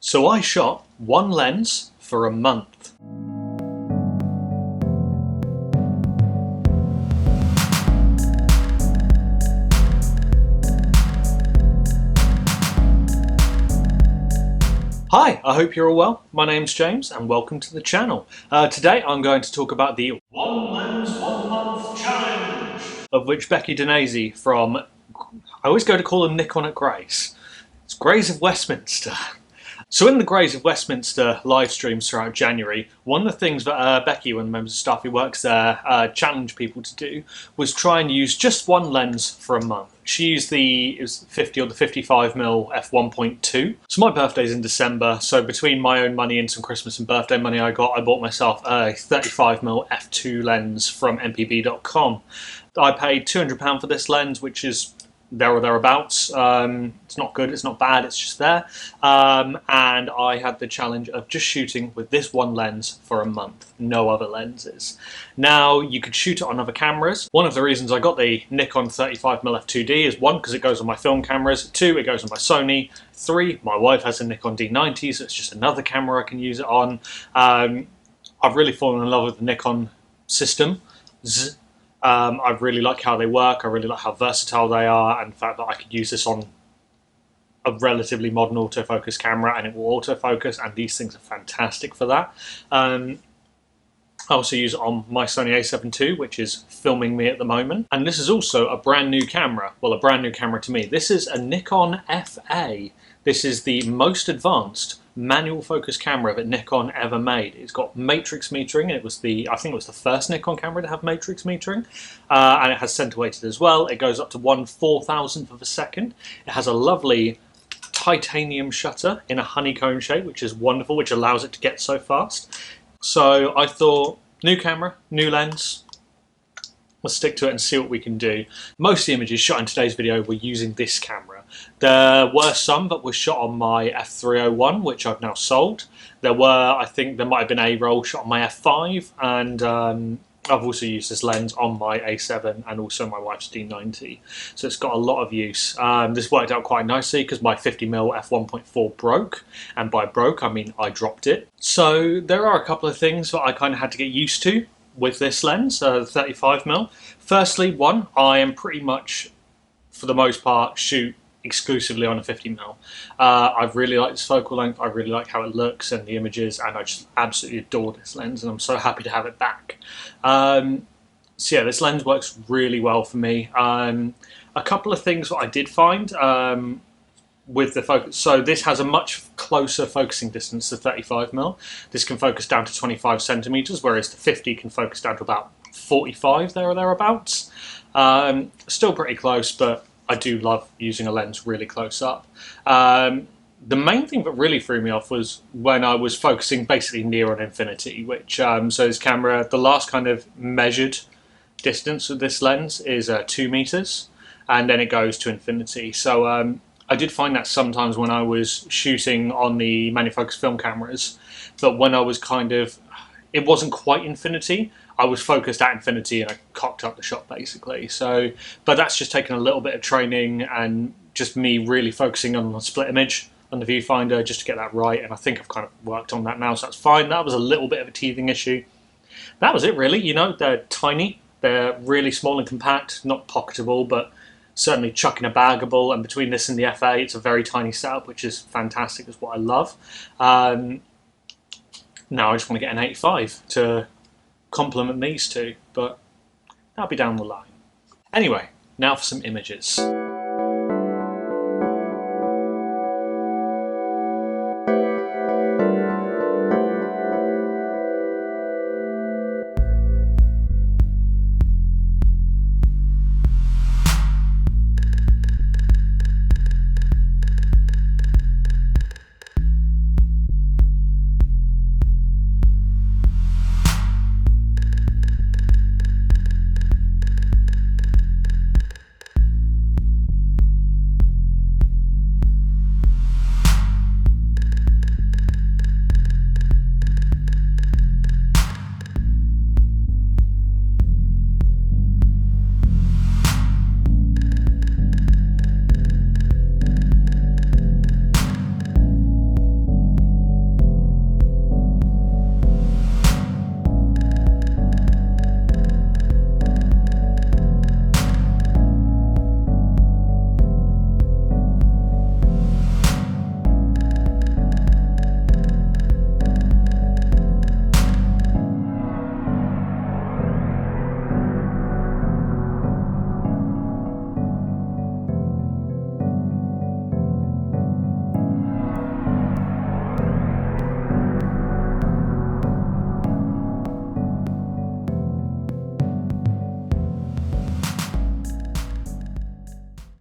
So I shot one lens for a month. Hi, I hope you're all well. My name's James and welcome to the channel. Today I'm going to talk about the One Lens 1 Month Challenge, of which Becky Denese from, I always go to call them Nikon at Grays. It's Grays of Westminster. So in the Grays of Westminster live streams throughout January, one of the things that Becky, one of the members of staff who works there, challenged people to do was try and use just one lens for a month. She used the 50 or the 55mm f1.2. So my birthday's in December, so between my own money and some Christmas and birthday money I bought myself a 35mm f2 lens from mpb.com. I paid £200 for this lens, which is there or thereabouts. It's not good, it's not bad, it's just there. And I had the challenge of just shooting with this one lens for a month, no other lenses. Now, you could shoot it on other cameras. One of the reasons I got the Nikon 35mm f2D is one, because it goes on my film cameras, two, it goes on my Sony, three, my wife has a Nikon D90, so it's just another camera I can use it on. I've really fallen in love with the Nikon system. I really like how they work, I really like how versatile they are, and the fact that I could use this on a relatively modern autofocus camera and it will autofocus, and these things are fantastic for that. I also use it on my Sony A7ii, which is filming me at the moment. And this is also a brand new camera. Well, a brand new camera to me. This is a Nikon FA. This is the most advanced manual focus camera that Nikon ever made. It's got matrix metering. I think it was the first Nikon camera to have matrix metering, and it has center weighted as well. It goes up to 1/4000th of a second. It has a lovely titanium shutter in a honeycomb shape, which is wonderful, which allows it to get so fast. So I thought, new camera, new lens. Let's stick to it and see what we can do. Most of the images shot in today's video were using this camera. There were some that were shot on my f301, which I've now sold. I think there might have been a roll shot on my f5, and I've also used this lens on my A7 and also my wife's D90. So it's got a lot of use. This worked out quite nicely because my 50mm f1.4 broke, and by broke I mean I dropped it. So there are a couple of things that I kind of had to get used to with this lens, the 35mm. Firstly, one, I am pretty much, for the most part, shoot exclusively on a 50mm. I really like this focal length, I really like how it looks and the images, and I just absolutely adore this lens, and I'm so happy to have it back. So yeah, this lens works really well for me. A couple of things that I did find with the focus, so this has a much closer focusing distance to 35mm. This can focus down to 25 centimeters, whereas the 50 can focus down to about 45 there or thereabouts. Still pretty close, but I do love using a lens really close up. The main thing that really threw me off was when I was focusing basically near on infinity, which, so this camera, the last kind of measured distance of this lens is 2 meters, and then it goes to infinity. So I did find that sometimes when I was shooting on the manual focus film cameras, that when I was it wasn't quite infinity, I was focused at infinity and I cocked up the shot basically. So, but that's just taken a little bit of training and just me really focusing on the split image on the viewfinder just to get that right, and I think I've kind of worked on that now, so that's fine. That was a little bit of a teething issue. That was it really, you know, they're tiny, they're really small and compact, not pocketable, but certainly chuck in a bagable, and between this and the FA, it's a very tiny setup, which is fantastic, is what I love. Now I just want to get an 85 to complement these two, but that'll be down the line. Anyway, now for some images.